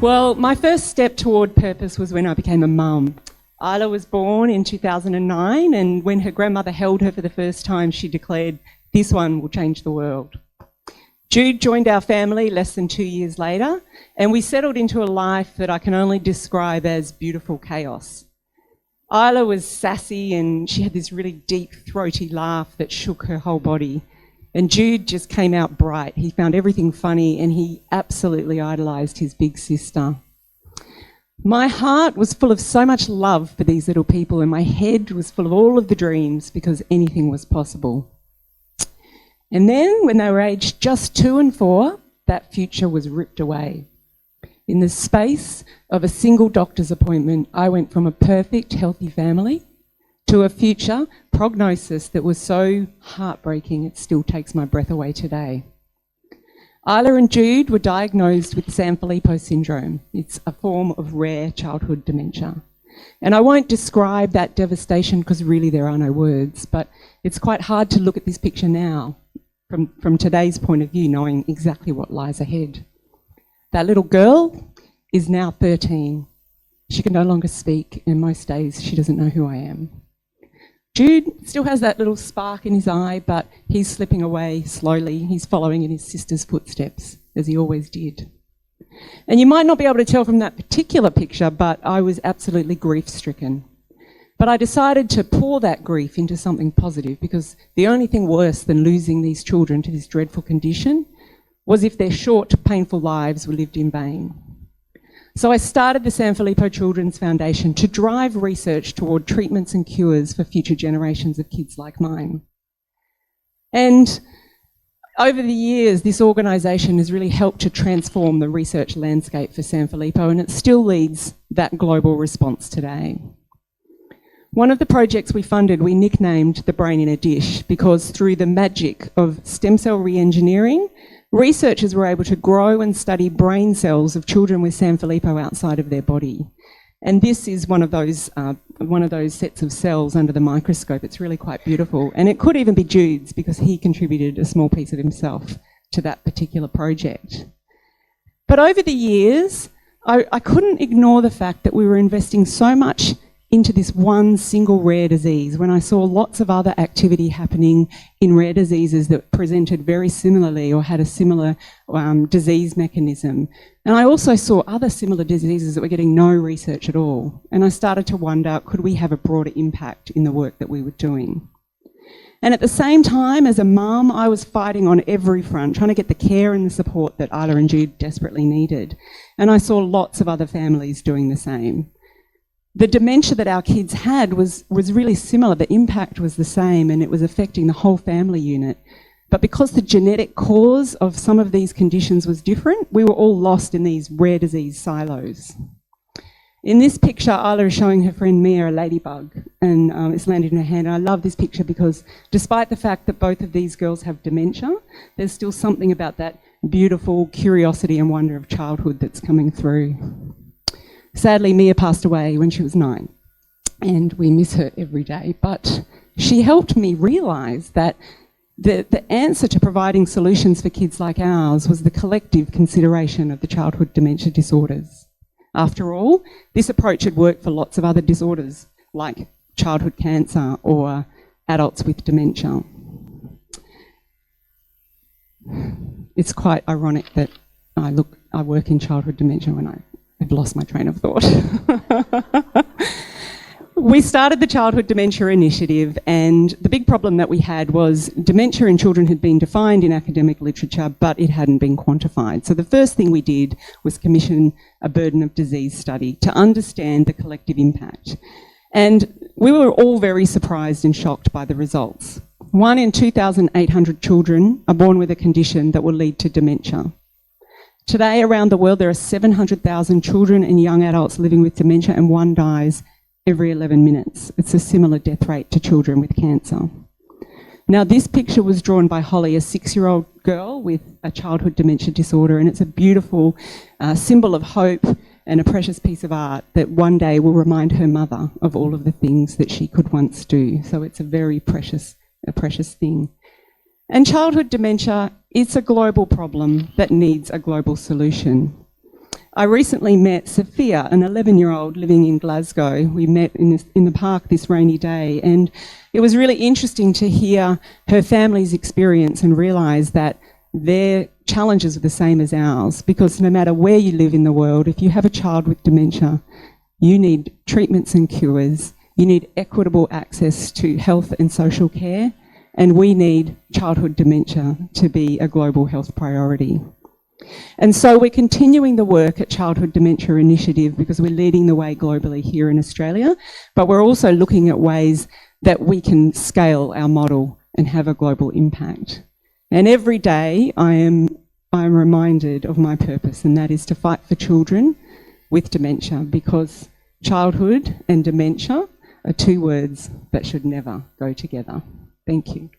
Well, my first step toward purpose was when I became a mum. Isla was born in 2009, and when her grandmother held her for the first time, she declared, "This one will change the world." Jude joined our family less than 2 years later, and we settled into a life that I can only describe as beautiful chaos. Isla was sassy, and she had this really deep, throaty laugh that shook her whole body. And Jude just came out bright. He found everything funny, and he absolutely idolised his big sister. My heart was full of so much love for these little people, and my head was full of all of the dreams because anything was possible. And then, when they were aged just 2 and 4, that future was ripped away. In the space of a single doctor's appointment, I went from a perfect, healthy family to a future prognosis that was so heartbreaking it still takes my breath away today. Isla and Jude were diagnosed with Sanfilippo syndrome. It's a form of rare childhood dementia. And I won't describe that devastation because really there are no words, but it's quite hard to look at this picture now from today's point of view, knowing exactly what lies ahead. That little girl is now 13. She can no longer speak, and most days she doesn't know who I am. Jude still has that little spark in his eye, but he's slipping away slowly. He's following in his sister's footsteps, as he always did. And you might not be able to tell from that particular picture, but I was absolutely grief-stricken. But I decided to pour that grief into something positive, because the only thing worse than losing these children to this dreadful condition was if their short, painful lives were lived in vain. So I started the Sanfilippo Children's Foundation to drive research toward treatments and cures for future generations of kids like mine. And over the years, this organisation has really helped to transform the research landscape for Sanfilippo, and it still leads that global response today. One of the projects we funded, we nicknamed The Brain in a Dish, because through the magic of stem cell re-engineering, researchers were able to grow and study brain cells of children with Sanfilippo outside of their body. And this is one of those sets of cells under the microscope. It's really quite beautiful. And it could even be Jude's, because he contributed a small piece of himself to that particular project. But over the years, I couldn't ignore the fact that we were investing so much into this one single rare disease when I saw lots of other activity happening in rare diseases that presented very similarly or had a similar disease mechanism. And I also saw other similar diseases that were getting no research at all. And I started to wonder, could we have a broader impact in the work that we were doing? And at the same time, as a mum, I was fighting on every front, trying to get the care and the support that Isla and Jude desperately needed. And I saw lots of other families doing the same. The dementia that our kids had was really similar. The impact was the same, and it was affecting the whole family unit. But because the genetic cause of some of these conditions was different, we were all lost in these rare disease silos. In this picture, Isla is showing her friend Mia a ladybug, and it's landed in her hand. And I love this picture because despite the fact that both of these girls have dementia, there's still something about that beautiful curiosity and wonder of childhood that's coming through. Sadly, Mia passed away when she was 9, and we miss her every day. But she helped me realise that the answer to providing solutions for kids like ours was the collective consideration of the childhood dementia disorders. After all, this approach had worked for lots of other disorders, like childhood cancer or adults with dementia. It's quite ironic that I work in childhood dementia when I've lost my train of thought. We started the Childhood Dementia Initiative, and the big problem that we had was dementia in children had been defined in academic literature, but it hadn't been quantified. So the first thing we did was commission a burden of disease study to understand the collective impact. And we were all very surprised and shocked by the results. 1 in 2,800 children are born with a condition that will lead to dementia. Today, around the world, there are 700,000 children and young adults living with dementia, and 1 dies every 11 minutes. It's a similar death rate to children with cancer. Now, this picture was drawn by Holly, a 6-year-old girl with a childhood dementia disorder, and it's a beautiful symbol of hope and a precious piece of art that one day will remind her mother of all of the things that she could once do. So it's a very precious thing. And childhood dementia, it's a global problem that needs a global solution. I recently met Sophia, an 11-year-old living in Glasgow. We met in the park this rainy day, and it was really interesting to hear her family's experience and realise that their challenges are the same as ours, because no matter where you live in the world, if you have a child with dementia, you need treatments and cures, you need equitable access to health and social care, and we need childhood dementia to be a global health priority. And so we're continuing the work at Childhood Dementia Initiative because we're leading the way globally here in Australia, but we're also looking at ways that we can scale our model and have a global impact. And every day I'm reminded of my purpose, and that is to fight for children with dementia, because childhood and dementia are two words that should never go together. Thank you.